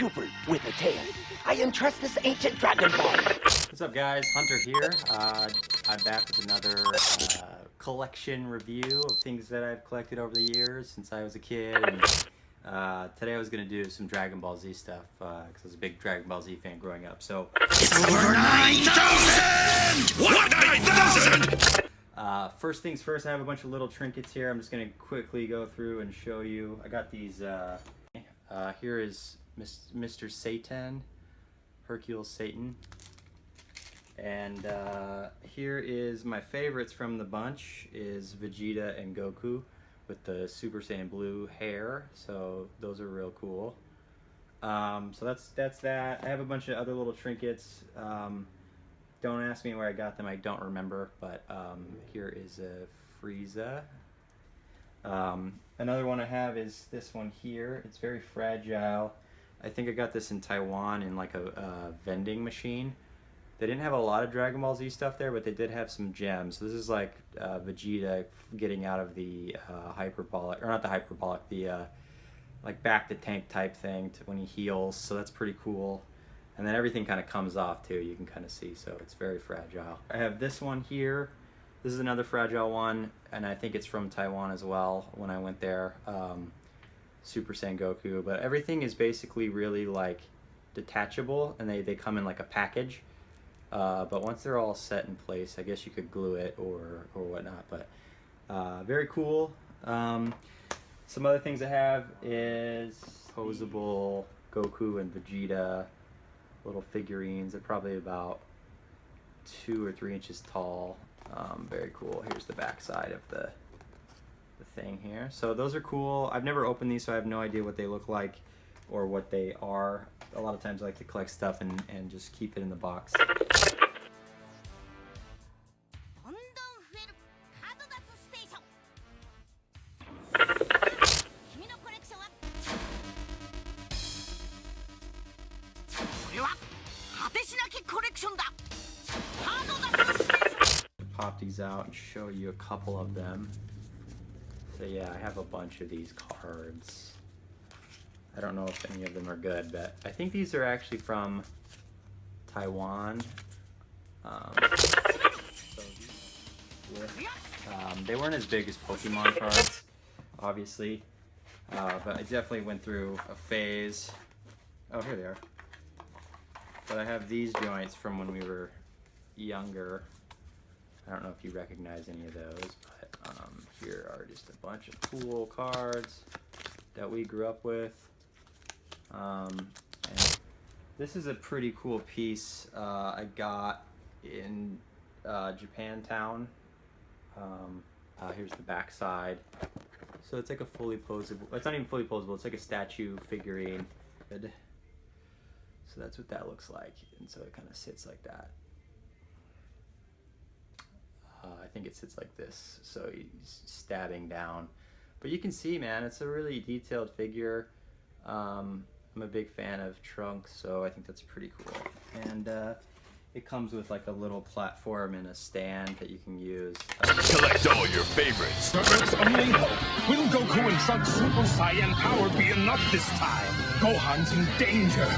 pupil with a tail. I entrust this ancient Dragon Ball. What's up, guys? Hunter here. I'm back with another collection review of things that I've collected over the years since I was a kid. And, today I was going to do some Dragon Ball Z stuff because I was a big Dragon Ball Z fan growing up. So it's over 9,000! What, 9,000? First things first, I have a bunch of little trinkets here. I'm just going to quickly go through and show you. I got these. Here is Mr. Satan, Hercule Satan. And here is my favorites from the bunch is Vegeta and Goku with the Super Saiyan blue hair. So those are real cool. So that's that. I have a bunch of other little trinkets. Don't ask me where I got them. I don't remember. But here is a Frieza. Another one I have is this one here. It's very fragile. I think I got this in Taiwan in like a vending machine. They didn't have a lot of Dragon Ball Z stuff there, but they did have some gems. So this is like Vegeta getting out of the hyperbolic, or not the hyperbolic, the like back to tank type thing when he heals. So that's pretty cool. And then everything kind of comes off too, you can kind of see. So it's very fragile. I have this one here. This is another fragile one, and I think it's from Taiwan as well when I went there. Super Saiyan Goku. But everything is basically really like detachable, and they come in like a package. But once they're all set in place, I guess you could glue it or whatnot. But very cool. Some other things I have is posable Goku and Vegeta little figurines. They're probably about 2 or 3 inches tall. Very cool. Here's the back side of the thing here. So those are cool. I've never opened these, so I have no idea what they look like or what they are. A lot of times I like to collect stuff and just keep it in the box. Pop these out and show you a couple of them. So yeah, I have a bunch of these cards. I don't know if any of them are good, but I think these are actually from Taiwan. They weren't as big as Pokemon cards, obviously, but I definitely went through a phase. Oh, here they are. But I have these joints from when we were younger. I don't know if you recognize any of those, but here are just a bunch of cool cards that we grew up with. And this is a pretty cool piece I got in Japantown. Here's the back side. So it's like a fully posable, it's not even fully posable, it's like a statue figurine. So that's what that looks like, and so it kind of sits like that. I think it sits like this, so he's stabbing down. But you can see, man, it's a really detailed figure. I'm a big fan of Trunks, so I think that's pretty cool. And it comes with like a little platform and a stand that you can use. Collect all your favorites. Only hope. Will Goku and Trunks' Super Saiyan power be enough this time? Gohan's in danger.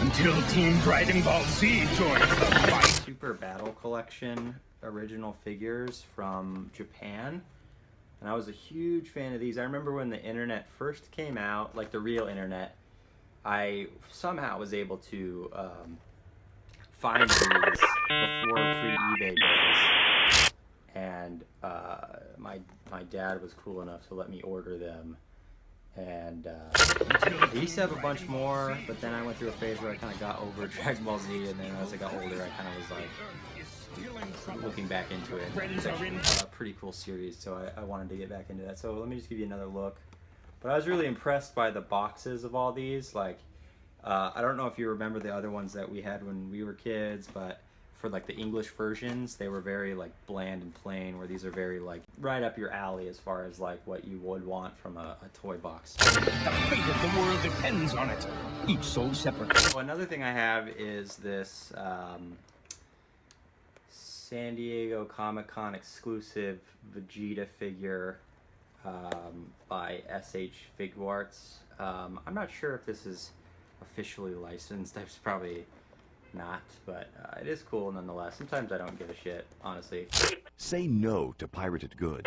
Until Team Dragon Ball Z joins the fight. Super Battle Collection original figures from Japan. And I was a huge fan of these. I remember when the internet first came out, like the real internet, I somehow was able to find these before pre-eBay days. And my dad was cool enough to let me order them. And I used to have a bunch more, but then I went through a phase where I kind of got over Dragon Ball Z, and then as I got older, I kind of was like looking back into it. It's actually a pretty cool series, so I wanted to get back into that. So let me just give you another look. But I was really impressed by the boxes of all these. Like, I don't know if you remember the other ones that we had when we were kids, but for like the English versions, they were very like bland and plain, where these are very like right up your alley as far as like what you would want from a toy box. The fate of the world depends on it, each sold separately. So another thing I have is this San Diego Comic-Con exclusive Vegeta figure by SH Figuarts. I'm not sure if this is officially licensed. It's probably not, but it is cool nonetheless. Sometimes I don't give a shit, honestly. Say no to pirated goods.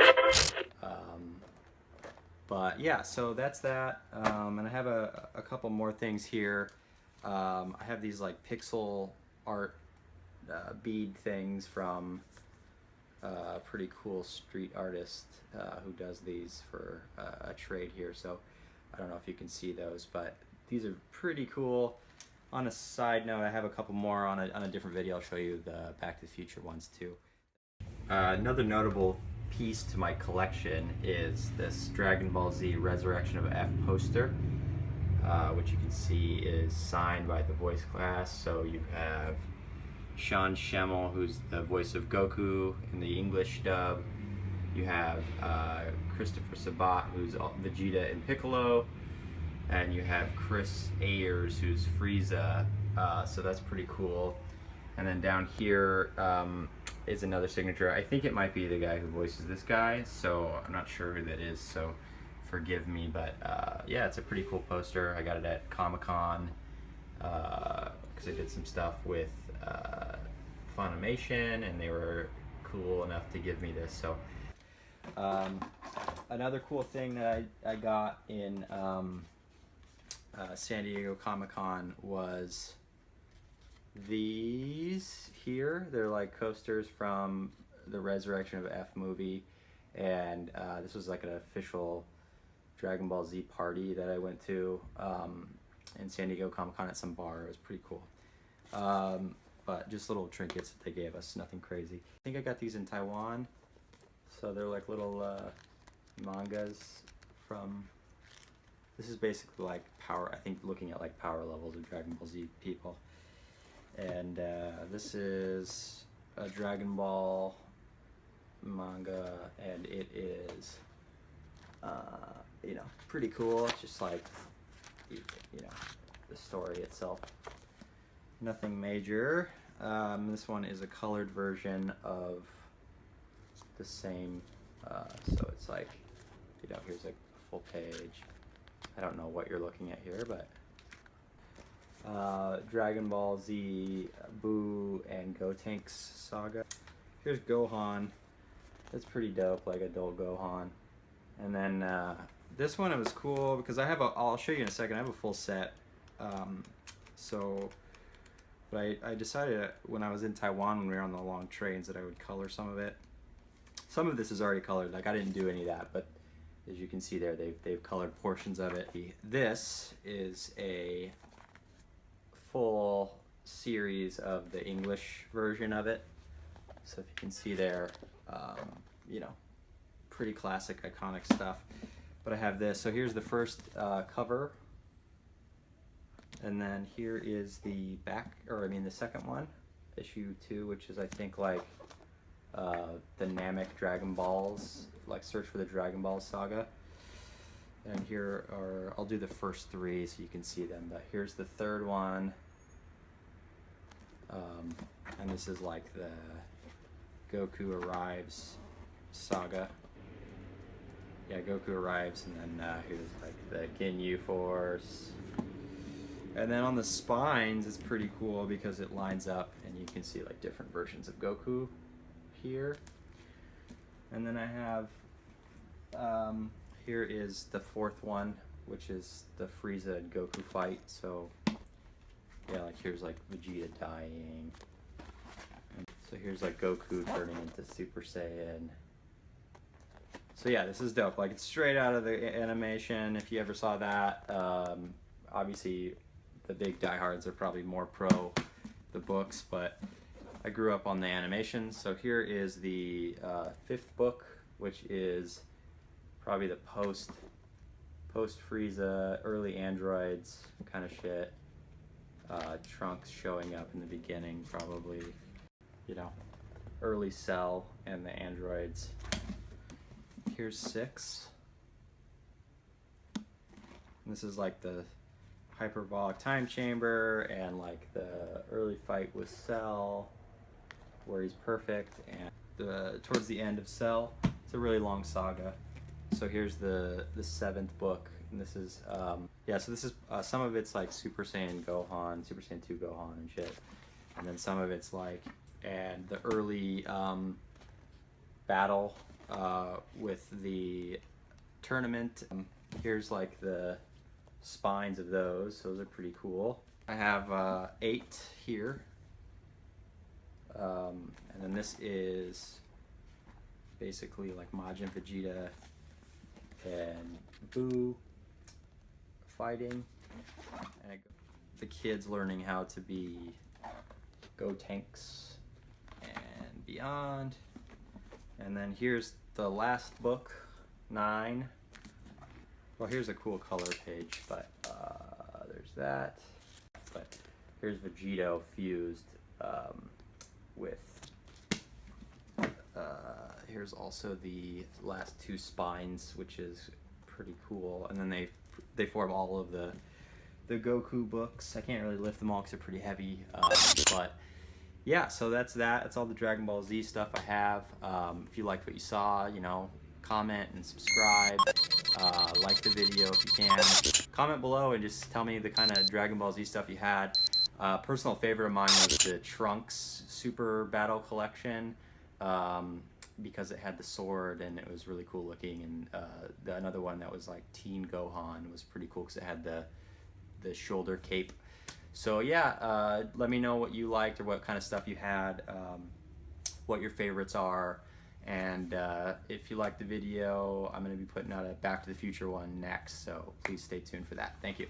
But yeah, so that's that. And I have a couple more things here. I have these like pixel art bead things from a pretty cool street artist who does these for a trade here. So I don't know if you can see those, but these are pretty cool. On a side note, I have a couple more on a different video. I'll show you the Back to the Future ones too. Another notable piece to my collection is this Dragon Ball Z Resurrection of F poster, which you can see is signed by the voice class. So you have Sean Schemmel, who's the voice of Goku in the English dub. You have Christopher Sabat, who's Vegeta and Piccolo. And you have Chris Ayers, who's Frieza. So that's pretty cool. And then down here is another signature. I think it might be the guy who voices this guy, so I'm not sure who that is, so forgive me. But yeah, it's a pretty cool poster. I got it at Comic-Con because I did some stuff with Funimation, and they were cool enough to give me this. So another cool thing that I got in San Diego Comic-Con was these here. They're like coasters from the Resurrection of F movie, and this was like an official Dragon Ball Z party that I went to in San Diego Comic-Con at some bar. It was pretty cool. But just little trinkets that they gave us, nothing crazy. I think I got these in Taiwan, so they're like little mangas from, this is basically like power, I think looking at like power levels of Dragon Ball Z people. And this is a Dragon Ball manga, and it is, you know, pretty cool. It's just like, you know, the story itself. Nothing major. This one is a colored version of the same, so it's like, you know, here's like a full page. I don't know what you're looking at here, but Dragon Ball Z Boo and Gotenks saga. Here's Gohan. That's pretty dope, like adult Gohan. And then this one, it was cool because I have a, I'll show you in a second, I have a full set. But I decided when I was in Taiwan, when we were on the long trains, that I would color some of it. Some of this is already colored, like I didn't do any of that, but as you can see there, they've colored portions of it. This is a full series of the English version of it. So if you can see there, you know, pretty classic, iconic stuff. But I have this. So here's the first cover. And then here is the back, or I mean the second one, issue 2, which is I think like the Namek Dragon Balls, like Search for the Dragon Balls saga. And here are, I'll do the first 3 so you can see them, but here's the third one. And this is like the Goku Arrives saga. Yeah, Goku arrives, and then here's like the Ginyu Force. And then on the spines, it's pretty cool because it lines up and you can see like different versions of Goku here. And then I have, here is the fourth one, which is the Frieza and Goku fight. So yeah, like here's like Vegeta dying. And so here's like Goku turning into Super Saiyan. So yeah, this is dope. Like it's straight out of the animation. If you ever saw that, obviously the big diehards are probably more pro the books, but I grew up on the animation. So here is the 5th book, which is probably the post Frieza, early androids kind of shit. Trunks showing up in the beginning, probably, you know, early Cell and the androids. Here's 6. And this is like the hyperbolic time chamber and like the early fight with Cell where he's perfect, and towards the end of Cell. It's a really long saga. So here's the 7th book, and this is Yeah, so this is some of it's like Super Saiyan Gohan, Super Saiyan 2 Gohan and shit, and then some of it's like and the early battle with the tournament. Here's like the spines of those. Those are pretty cool. I have 8 here, and then this is basically like Majin Vegeta and Boo fighting, and the kids learning how to be Gotenks and beyond. And then here's the last book, 9. Well, here's a cool color page, but there's that. But here's Vegeta fused with. Here's also the last 2 spines, which is pretty cool. And then they form all of the Goku books. I can't really lift them all because they're pretty heavy, but yeah. So that's that. That's all the Dragon Ball Z stuff I have. If you liked what you saw, you know, comment and subscribe. Like the video if you can. Comment below and just tell me the kind of Dragon Ball Z stuff you had. Personal favorite of mine was the Trunks Super Battle Collection, because it had the sword and it was really cool looking. And another one that was like Teen Gohan was pretty cool because it had the shoulder cape. So yeah, let me know what you liked or what kind of stuff you had, what your favorites are. And if you liked the video, I'm going to be putting out a Back to the Future one next, so please stay tuned for that. Thank you.